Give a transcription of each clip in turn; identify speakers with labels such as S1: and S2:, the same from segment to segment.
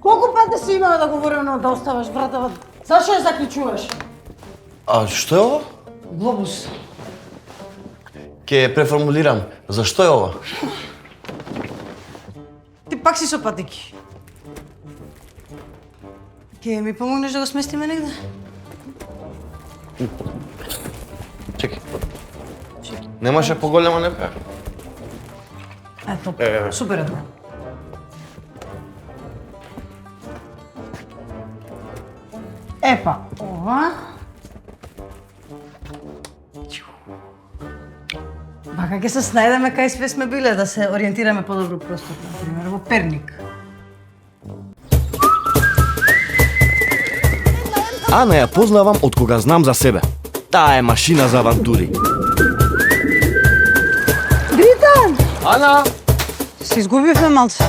S1: Колку пати си имала да говорим да оставаш вратава? Зашо ја заклучуваш?
S2: А што е ова?
S1: Глобус.
S2: Ке преформулирам. Зашто е ова?
S1: Ти пак си со патики. Ке ми помогнеш да го сместиме негде?
S2: Чекай. Немаше поголема нека?
S1: Ето, супер е тоа. Епа, ова. Бака ќе се снајдеме кај све сме биле, да се ориентираме подобро простор, например, во Перник.
S3: Ана ја познавам од кога знам за себе. Таа е машина за авантури.
S1: Дритан!
S2: Ана!
S1: Се изгубивме малце.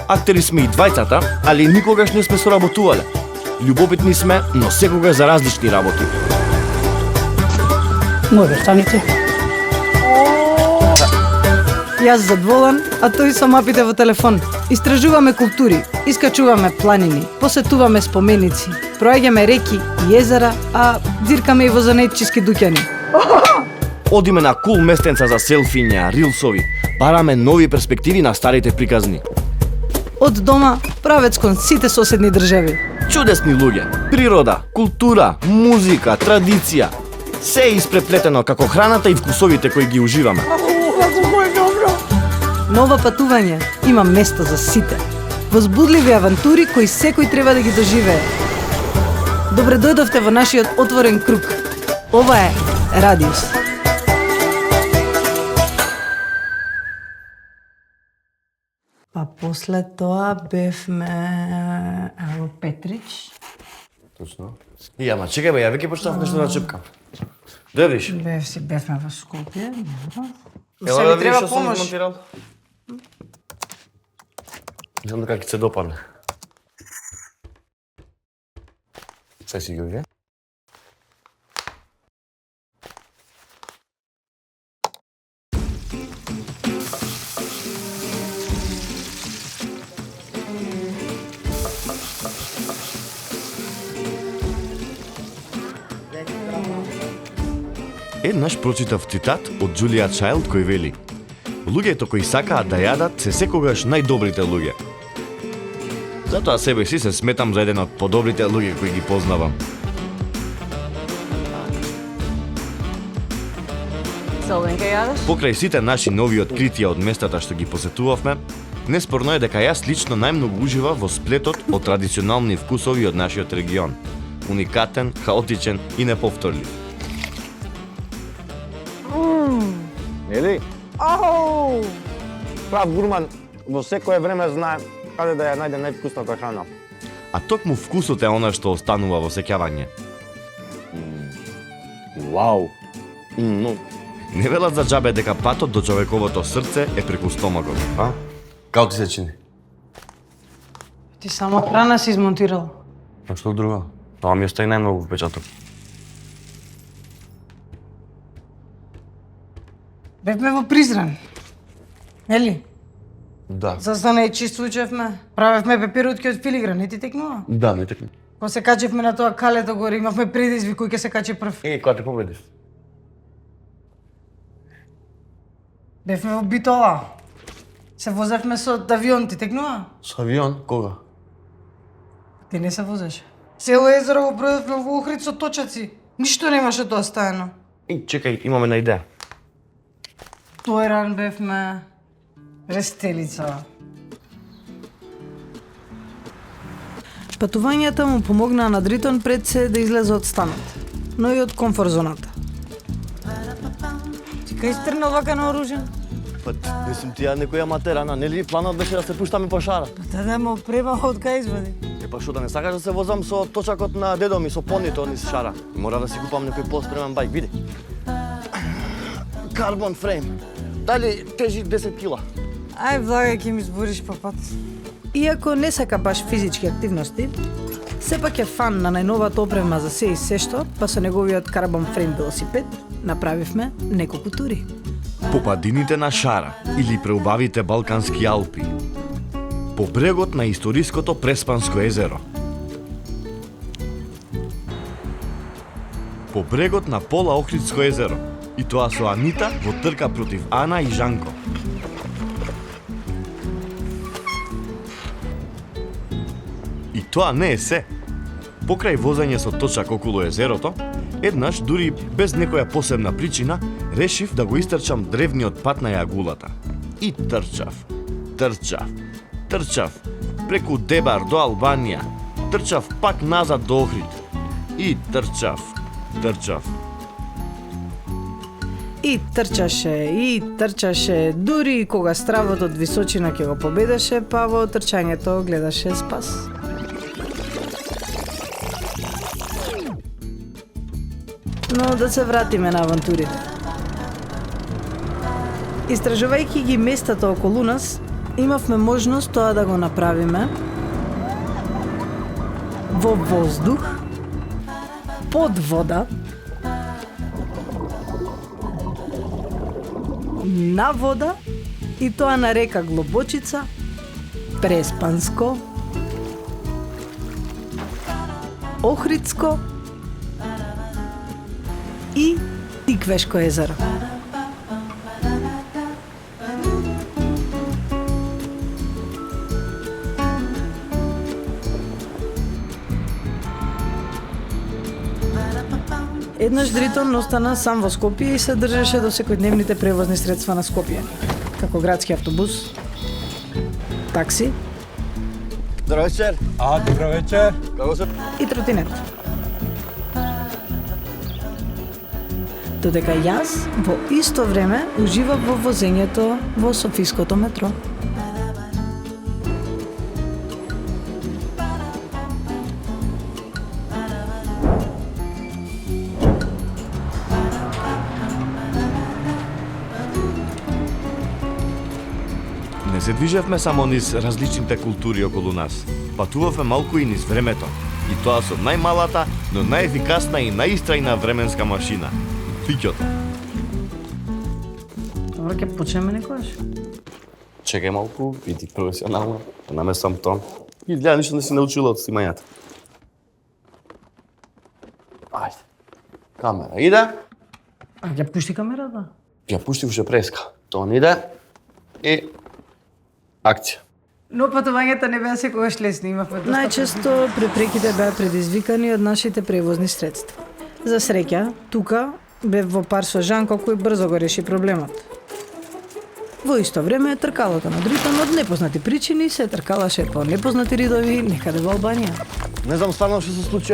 S3: Актери сме и двајцата, али никогаш не сме соработувале. Љубопитни сме, но секогаш за различни работи.
S1: Може, станите. Јас задволен, а тој со мапите во телефон. Истражуваме култури, искачуваме планини, посетуваме споменици, проаѓаме реки и езера, а дзиркаме и во занаетчиски дуќани.
S3: Одиме на кул местенца за селфиња, рилсови, бараме нови перспективи на старите приказни.
S1: Од дома, правец кон сите соседни држави.
S3: Чудесни луѓе, природа, култура, музика, традиција. Се е испреплетено како храната и вкусовите кои ги уживаме.
S1: Нова патување има место за сите. Возбудливи авантури кои секој треба да ги доживее. Добре дојдовте во нашиот отворен круг. Ова е Радиус. Па после тоа бевме во Петрич.
S2: Точно. И ама чекај бе, ја веќе почнав нешто да чепкам. Дедиш?
S1: Бевме во Скопје.
S2: Ела да видиш што сум измонтирал. Не знам дека ќе се допадне. Се си ги виде?
S3: Еднаш прочитав цитат од Џулија Чајлд кој вели: луѓето кои сакаат да јадат се секогаш најдобрите луѓе. Затоа себе си се сметам за еден од подобрите луѓе кои ги познавам.
S1: Солвенка јадеш?
S3: Покрај сите наши нови откритија од местата што ги посетувавме, неспорно е дека јас лично најмногу уживав во сплетот од традиционални вкусови од нашиот регион. Уникатен, хаотичен и неповторлив.
S4: Нели?
S1: Ау!
S4: Прав гурман во секое време знае каде да ја најде највкусната храна.
S3: А токму вкусот е она што останува во сеќавање.
S4: Вау!
S3: Не велат за џабе дека патот до човековото срце е преку стомагот, а?
S2: Како ти се чини?
S1: Ти само храна си измонтирал.
S2: А што друго? Тоа ми остави најмногу впечаток.
S1: Бевме во Призрен. Нели?
S2: Да.
S1: За занаетчиство учевме. Правевме пепирутки од филигран, не ти текнува?
S2: Да, не текна.
S1: Кога се качевме на тоа калето горе, имавме предизвик кој ќе се качи прв.
S2: Кога те победиш?
S1: Бевме во Битола. Се возевме со авион, ти текнува?
S2: Со авион? Кога?
S1: Ти не се возеше. Село езеро го продавме во Охрид со точаци. Ништо немаше тоа стаено.
S2: Чекај, имаме една идеја.
S1: Тојран бевме, Рестелица. Патувањата му помогнаа на Дритон пред се да излезе од станот, но и од комфорт зоната. Ти кај стрнал вака наоружен?
S3: Па, не сум ти ја некоја матерана, нели планот беше да се пуштаме по шара?
S1: Па да ме опрема од кај извади.
S3: Па што да не сакаш да се возам со точакот на дедо ми, со понито низ шара? Мора да си купам некој поспремен бајк, види. Карбон фрейм. Дали тежи 10 кила.
S1: Ај, влагај, ќе ми збориш по пат. Иако не сака баш физички активности, сепак е фан на најновата опрема за се и се што, па со неговиот карбон фрейм велосипед направивме неколку тури.
S3: По падините на Шара или преубавите Балкански Алпи. По брегот на историското Преспанско езеро. По брегот на Пола Охридско езеро. И тоа со Анита во трка против Ана и Жанко. И тоа не е се. Покрај возење со точак околу езерото, еднаш, дури без некоја посебна причина, решив да го истрчам древниот пат на јагулата. И трчав, преку Дебар до Албанија, трчав пак назад до Охрид. И трчав.
S1: И трчаше, дури кога стравот од височина ќе го победеше, па во трчањето гледаше спас. Но да се вратиме на авантурите. Истражувајќи ги местата околу нас, имавме можност тоа да го направиме во воздух, под вода, на вода и тоа на река Глобочица, Преспанско, Охридско и Тиквешко езеро. Еднаш Дритон остана сам во Скопје и се држеше до секојдневните превозни средства на Скопје, како градски автобус, такси
S4: Здраво вечер.
S5: Добро вечер.
S4: Како се?
S1: и тротинет. Додека јас во исто време уживав во возењето во Софиското метро.
S3: Не се движевме само низ различните култури околу нас. Патувавме малку и низ времето. И тоа со најмалата, но најефикасна и наистрајна временска машина. Фиќото.
S1: Добро, ќе почнеме некојаш?
S2: Чекај малку, иди професионално, да намесам тон. И гледа, ништо не си научила од снимањата. Ајде. Камера иде,
S1: А ќе пушти камерата?
S2: ја пушти уште преска. Тон иде и акција.
S1: Но патувањата не беа секогаш лесни, имавме доста. Најчесто препреките беа предизвикани од нашите превозни средства. За среќа, тука бев во пар со Жанко кој брзо го реши проблемот. Во исто време, тркалото на Дритон од непознати причини се тркалаше по непознати ридови некаде во Албанија.
S4: Не знам стварно што се случи.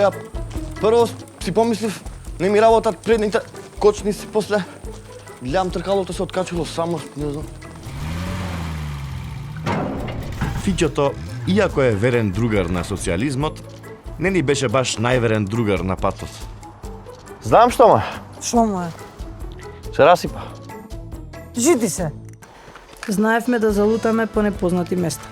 S4: Прво си помислив, не ми работат предните кочници, после гледам тркалото се откачило само, не знам.
S3: Фиќото, иако е верен другар на социјализмот, не ни беше баш најверен другар на патот.
S4: Знам што ма,
S1: Шо му е?
S4: се расипа.
S1: Жити се! Знаевме да залутаме по непознати места.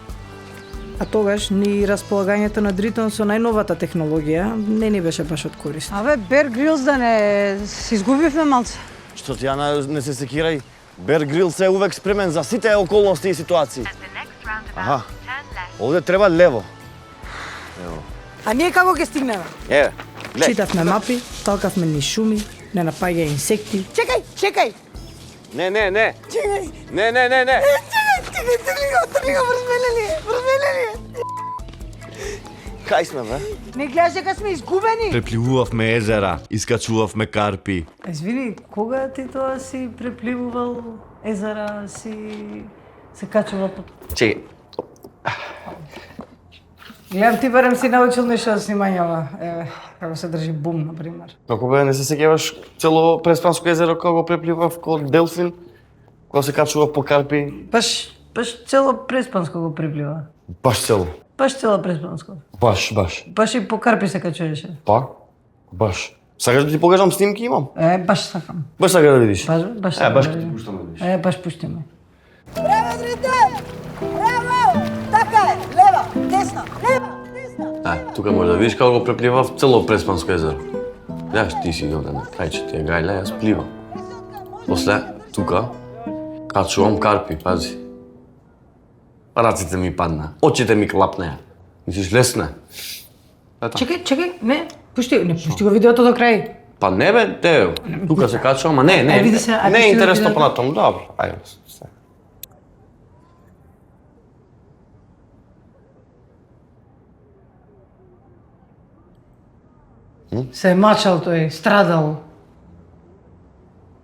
S1: А тогаш ни располагањето на Дритон со најновата технологија не ни беше баш од корист.
S6: Абе, Бер Грилс да не се изгубивме малце.
S4: Што ти, Ана, не се секирај. Бер Грилс е увек спремен за сите околности и ситуации. Аха, овде треба лево.
S1: А ние како ќе стигнеме?
S4: Еве, гледај.
S1: Читавме мапи, талкавме низ шуми, не напаѓа инсекти. Чекај!
S4: Не.
S1: Чекај!
S4: Не.
S1: Трли го, врзмеле ли?
S4: Кај сме, бе?
S1: Не гледаш дека сме изгубени?
S3: Препливувавме езера, искачувавме карпи.
S1: Извини, кога ти тоа си препливувал езера, си се качувал под...
S2: Чекај,
S1: Гледам, ти барем си научил нешто од снимањава. Еве, како се држи бум, например.
S2: како бе, не се сеќаваш цело Преспанско езеро кога го препливав како делфин, кога се качува по карпи,
S1: Баш цело Преспанско го приплива.
S2: баш цело.
S1: Баш цело Преспанско.
S2: Баш.
S1: Баш и по карпи се качуваше.
S2: Па, баш. Сакаш да ти покажам снимки имам?
S1: Баш сакам.
S2: Баш сакаш да видиш?
S1: Баш
S2: Баш
S1: сакам.
S2: ќе ти пуштам да видиш.
S1: Баш пушти ме.
S7: Браво, Дритон! Браво! Така е, лево!
S2: Тука може да видиш како го препливав цело Преспанско езеро. Гледаш, ти си овде на крајче, тие гајле, јас пливам. После, тука, качувам карпи, пази. Раците ми падна, очите ми клапнеа. Мислиш, лесно е? Ето.
S1: Чекај, не, пушти го видеото до крај.
S2: Па не бе, де, тука се качувам, а не,
S1: види се,
S2: не е
S1: пушти го
S2: интересно
S1: видеото.
S2: понатаму, добро, ајде. Се.
S1: Се е мачал тој, страдал.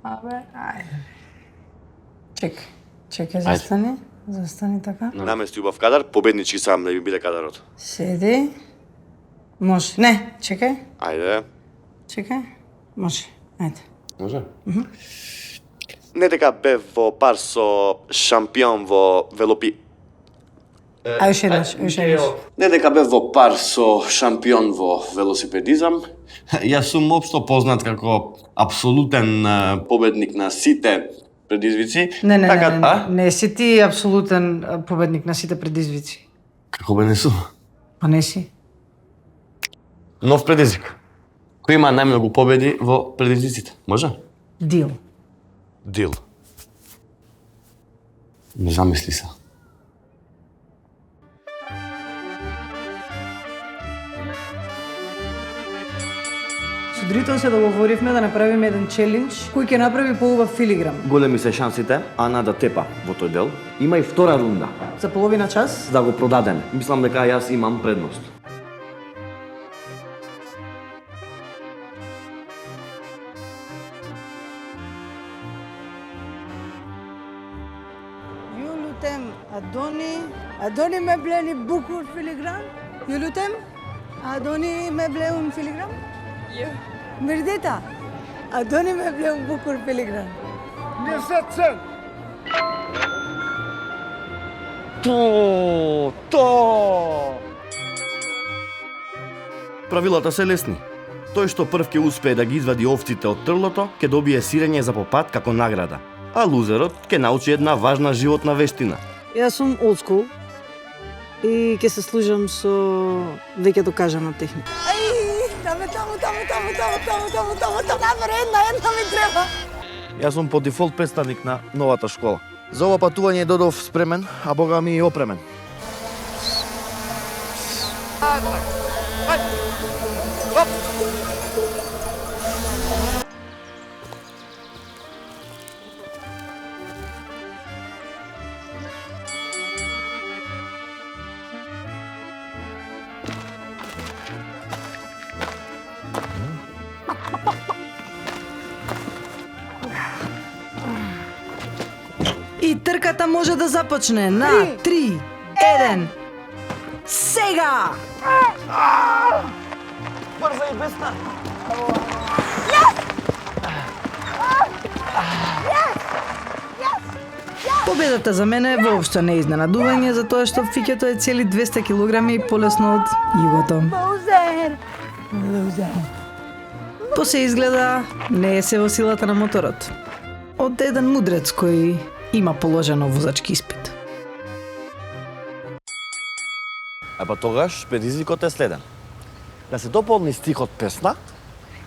S1: Абе, ајде. Чекај, застани така.
S3: Намести убав кадар, победнички сам да ви биде кадарот.
S1: Седи. Може. Не, чекај.
S3: Ајде.
S1: Чекај. Може. Ајде.
S2: Може?
S3: Не дека бев во пар со шампион во велопи.
S1: Уште еднаш.
S3: Не дека бев во пар со шампион во велосипедизам. Јас сум општо познат како апсолутен победник на сите предизвици.
S1: Не си ти апсолутен победник на сите предизвици.
S2: Како бе не сум?
S1: Па не си.
S2: Нов предизвик. Кој има најмногу победи во предизвиците? Може?
S1: Дил.
S3: Дил.
S2: Не замисли се.
S1: Со Дрито се договоривме да направиме еден челендж кој ќе направи поубав филиграм.
S4: Големи се шансите Ана да тепа во тој дел. Има и втора рунда,
S1: За половина час.
S4: да го продадеме. Мислам дека јас имам предност.
S6: Ju lutem, Adoni me ble një bukur filigram? Ju lutem, Adoni me ble un filigram? Jo. Mirdita, Adoni me ble un bukur filigram?
S4: Правилата се лесни. Тој што прв ќе успее да ги извади овците од трлото, ќе добие сирење за попат како награда. А лузерот ќе научи една важна животна вештина.
S6: Јас сум old school и ќе се служам со веќе докажана техника. Таму, една ми треба.
S4: Јас сум по дефолт представник на новата школа. За ова патување додов спремен, а бога ми и опремен.
S1: И трката може да започне на 3, 1. Сега!
S4: Брза и бесна!
S1: Победата за мене воопшто не е изненадување затоа што фиќето е цели 200 килограми полесно од југото. По се изгледа не е се во силата на моторот. Од еден мудрец кој има положено возачки испит.
S4: А па тогаш предизвикот е следен. Да се дополни стихот песна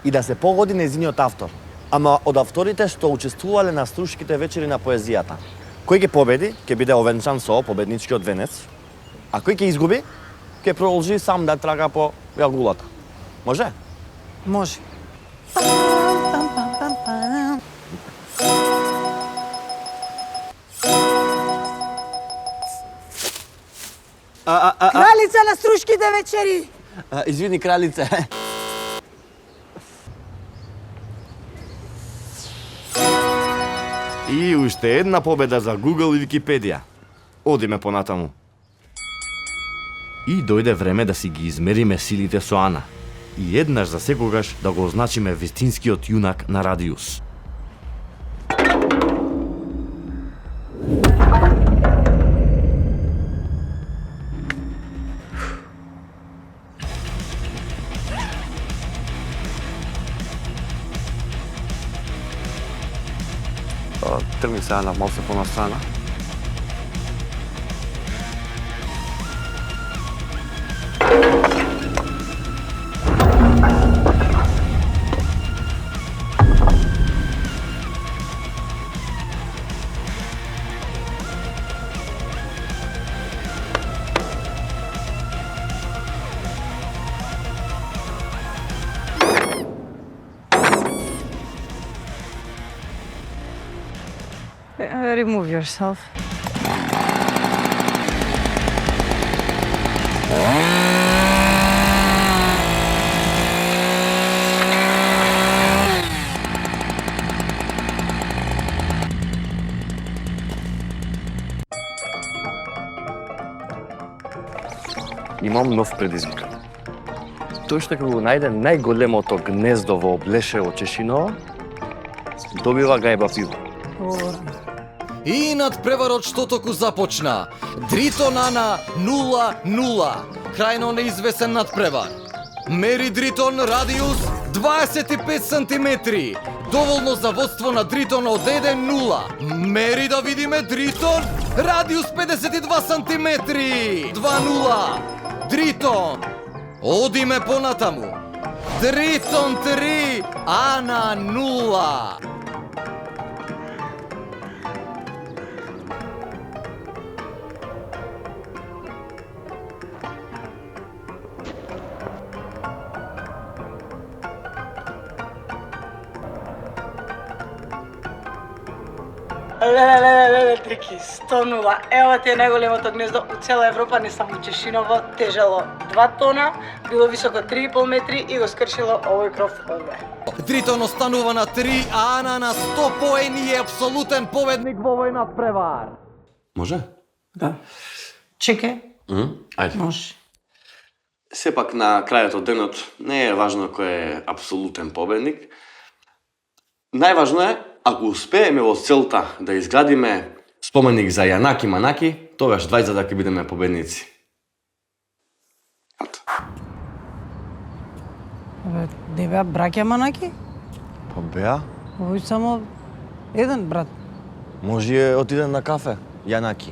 S4: и да се погоди нејзиниот автор. Ама од авторите што учествувале на струшките вечери на поезијата. Кој ќе победи, ќе биде овенчан со победничкиот венец, а кој ќе изгуби, ќе продолжи сам да трага по јагулата. Може?
S1: Може.
S6: Кралица на струшките вечери!
S4: Извини, кралице.
S3: И уште една победа за Google и Википедија. Одиме понатаму. И дојде време да си ги измериме силите со Ана. И еднаш за секогаш да го означиме вистинскиот јунак на Радиус.
S2: Тргни сега на малце понастрана.
S6: remove yourself.
S4: Имам нов предизвик. Тој што ќе го најде најголемото гнездо во Блешево Чешиново, добива гајба пиво.
S5: И надпреварот што току започна. Дритон Ана 0-0. Крајно неизвесен надпревар. Мери Дритон радиус 25 сантиметри. Доволно за водство на Дритон од 1-0. Мери да видиме Дритон радиус 52 сантиметри. 2-0. Дритон. Одиме понатаму. Дритон 3, Ана 0.
S6: Леле, Трики, 100-0. Ева ти е најголемото гнездо у цела Европа, не само Чешиново, тежало 2 тона, било високо 3,5 метри и го скршило овој кров овде.
S5: Дритон останува на 3, а Ана на 100 поени е апсолутен победник во овој надпревар.
S2: Може?
S1: Да. Чекај,
S2: Ајде.
S1: може.
S2: Сепак на крајот од денот не е важно кој е апсолутен победник. Најважно е, ако успееме во целта да изградиме споменик за Јанаки Манаки, тогаш двајцата ќе бидеме победници. Ато.
S6: Не беа браќа Манаки?
S4: Па беа,
S6: Овој само еден брат.
S4: може е отиден на кафе, Јанаки.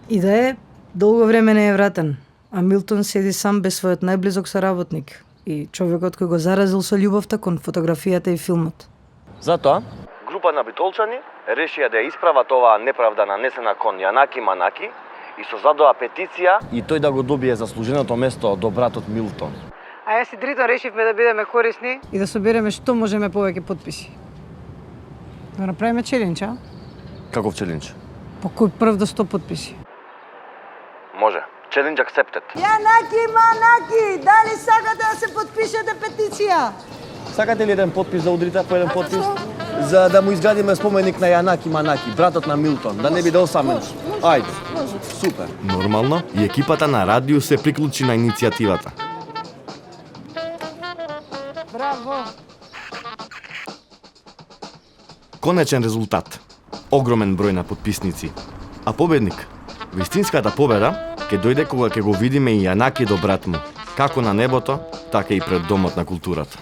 S1: И да е, долго време не е вратен, а Милтон седи сам без својот најблизок соработник и човекот кој го заразил со љубовта кон фотографијата и филмот.
S4: Затоа, група на битолчани решија да ја исправат оваа неправда нанесена кон Јанаки Манаки и создадоа петиција и тој да го добие заслуженото место до братот Милтон.
S6: А јас и Дритон решивме да бидеме корисни и да собереме што можеме повеќе потписи. Да направиме челендж, а?
S4: Каков челендж?
S6: По кој прв до 100 потписи.
S4: Може. Challenge accepted.
S6: Јанаки Манаки, дали сакате да се потпишете петиција?
S4: Сакате ли еден потпис да удрите по еден потпис? За да му изградиме споменик на Јанаки Манаки, братот на Милтон, да не биде осамен. Ајде. Супер.
S3: Нормално, и екипата на радио се приклучи на иницијативата.
S6: Браво.
S3: Конечен резултат. Огромен број на потписници. А победник? Вистинската победа ќе дојде кога ќе го видиме и Јанаки до брат му, како на небото, така и пред Домот на културата.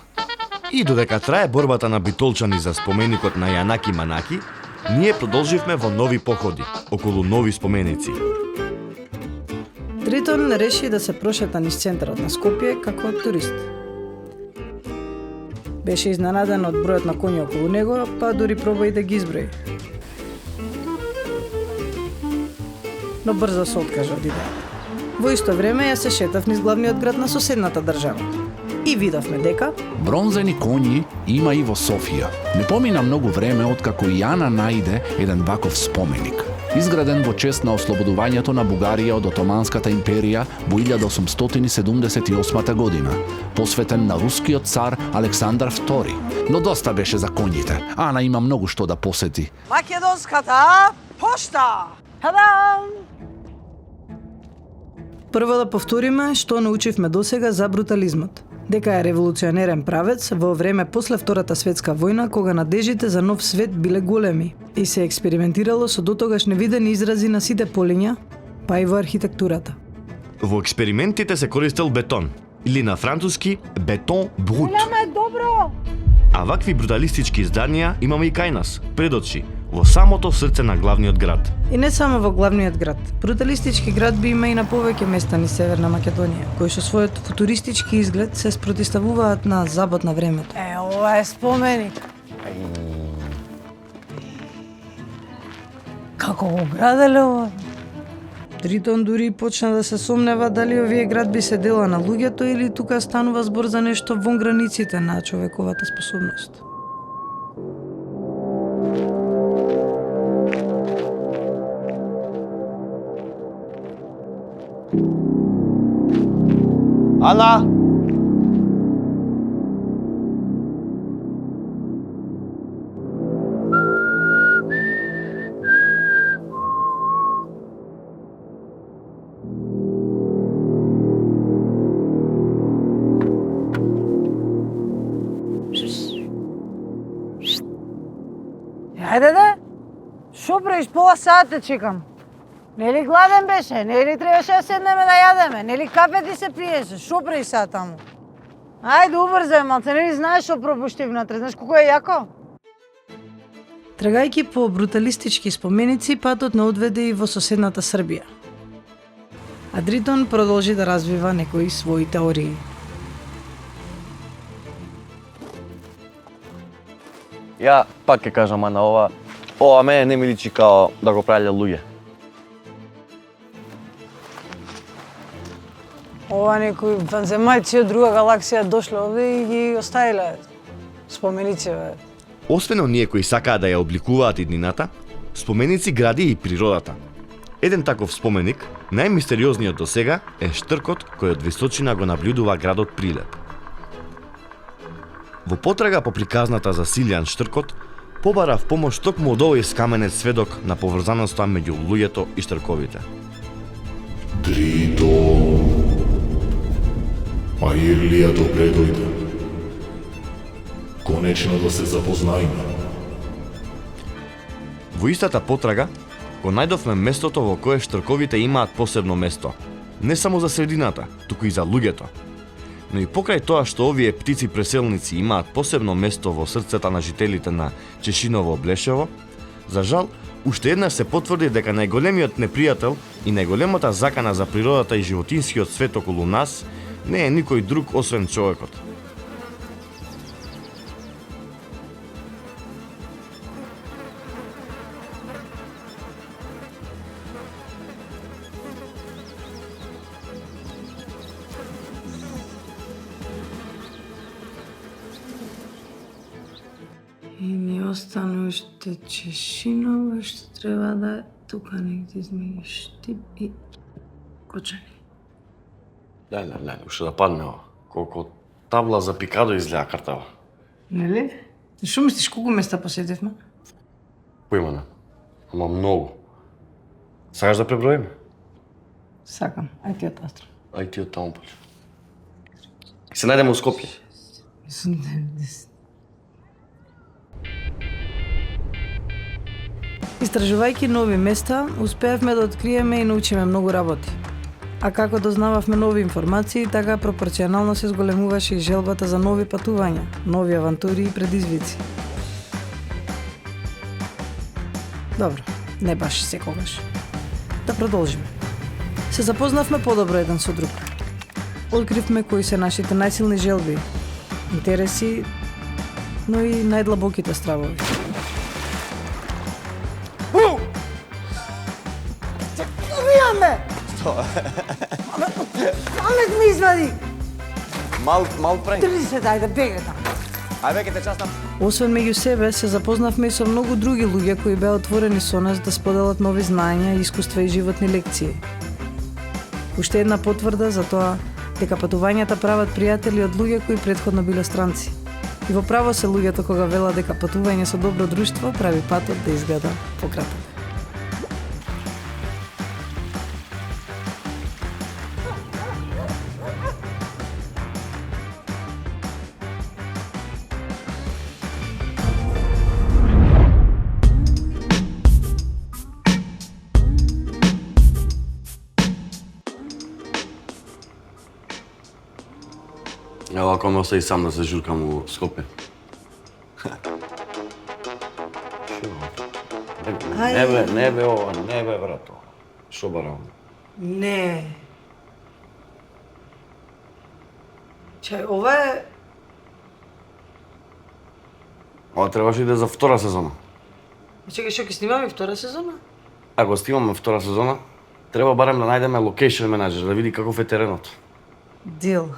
S3: И додека трае борбата на битолчани за споменикот на Јанаки Манаки, ние продолживме во нови походи, околу нови споменици.
S1: Дритон реши да се прошета низ центарот на Скопје како турист. Беше изненаден од бројот на коњи околу него, па дури проба и да ги изброи. Но брзо се откажа од идеја. Во исто време ја се шетав низ главниот град на соседната држава. И видовме дека
S7: Бронзени коњи има и во Софија. Не помина многу време откако Јана најде еден ваков споменик. Изграден во чест на ослободувањето на Бугарија од Отоманската империја во 1878 година, посветен на рускиот цар Александар II. Но доста беше за коњите. Ана има многу што да посети.
S6: Македонската пошта. Hello.
S1: прво да повториме што научивме досега за брутализмот. Дека е револуционерен правец во време после Втората светска војна, кога надежите за нов свет биле големи и се експериментирало со дотогаш невидени изрази на сите полиња, па и во архитектурата.
S3: Во експериментите се користел бетон, или на француски бетон брут.
S6: Ама е добро.
S3: А вакви бруталистички изданија имаме и кај нас, пред очи, во самото срце на главниот град.
S1: И не само во главниот град. Бруталистички градби има и на повеќе места низ Северна Македонија, кои со својот футуристички изглед се спротиставуваат на забот на времето.
S6: Ова е споменик. Како го граделе ова?
S1: Дритон дури почна да се сомнева дали овие градби се дела на луѓето или тука станува збор за нешто вон границите на човековата способност.
S4: Ана!
S6: Ајде да. Шо правиш, пола сат те чекам. Нели гладен беше? Нели требаше да седнеме да јадеме? Нели кафе ти се пиеше? Шо правиш сад таму? Ајде убрзај, малце, нели знаеш шо пропушти внатре? Знаеш колку е јако?
S1: Трагајќи по бруталистички споменици, патот не одведе и во соседната Србија. А Дритон продолжи да развива некои своји теории.
S4: Ја пак ќе кажам, Ана, ова мене не ми личи као да го правеле луѓе.
S6: Ова некои ванземајци од друга галаксија дошле овде и ги оставиле споменици, бе.
S3: Освен оние кои сакаат да ја обликуваат иднината, споменици гради и природата. Еден таков споменик, најмистериозниот до сега, е штркот кој од височина го наблюдува градот Прилеп. Во потрага по приказната за Силјан штркот, побара в помош токму од овој скаменет сведок на поврзаноста меѓу луѓето и штрковите.
S8: Дритон, а Ирлија добре дојде. Конечно да се запознаеме.
S3: Во истата потрага, го најдовме местото во кое штрковите имаат посебно место. Не само за средината, туку и за луѓето. Но и покрај тоа што овие птици преселници имаат посебно место во срцета на жителите на Чешиново Блешево, за жал, уште еднаш се потврди дека најголемиот непријател и најголемата закана за природата и животинскиот свет околу нас не е никој друг освен човекот.
S1: И ни остана уште Чешиново, што треба да е тука негде измеѓу Штип и Кочани.
S2: Леле, уште да падне ова. Колку табла за пикадо изгледа картава.
S1: Нели? Шо мислиш, колку места посетивме?
S2: Поима не. Ама многу. Сакаш да преброиме?
S1: Сакам, ај ти од таа
S2: Ај ти од таму почне. Се најдеме у Скопје.
S1: Истражувајќи нови места, успеавме да откриеме и научиме многу работи. А како дознававме нови информации, така пропорционално се зголемуваше и желбата за нови патувања, нови авантури и предизвици. Добро, не баш секогаш. Да продолжиме. Се запознавме подобро еден со друг. Откривме кои се нашите најсилни желби, интереси, но и најдлабоките стравови.
S6: Убиваме! Памет ми извади!
S4: Мал пренк.
S6: Држи се, дај да бега таму.
S4: Ајде ќе те частам.
S1: Освен меѓу себе, се запознавме и со многу други луѓе кои беа отворени со нас да споделат нови знаења, искуства и животни лекции. Уште една потврда за тоа дека патувањата прават пријатели од луѓе кои претходно биле странци. И во право се луѓето кога велат дека патување со добро друштво прави патот да изгледа пократок.
S2: Ево, ако ме остави сам да се журкам у Скопје. Не бе ова, не бе брато. Шо барам?
S1: Не. Чај, ова е...
S2: Ова требаше да е за втора сезона.
S1: Чекај, шо ќе снимаме втора сезона?
S2: Ако снимаме втора сезона, треба барем да најдеме локейшн менаџер, да види каков е теренот.
S1: Дил.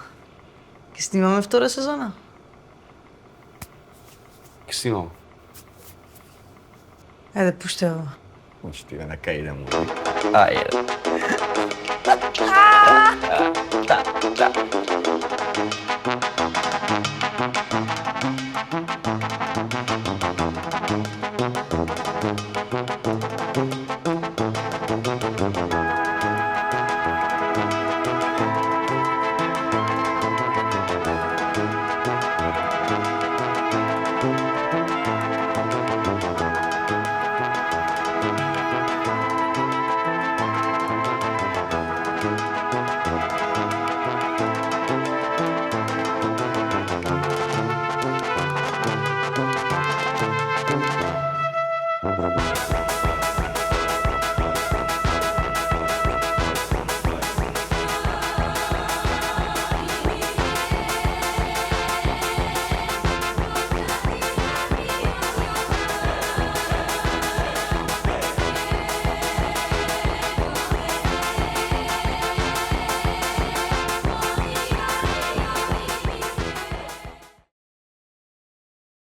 S1: Ќе снимаме втора сезона?
S2: Ќе снимам.
S1: Ајде, пуште ова.
S4: Значи ти ве нека идем. Ајде.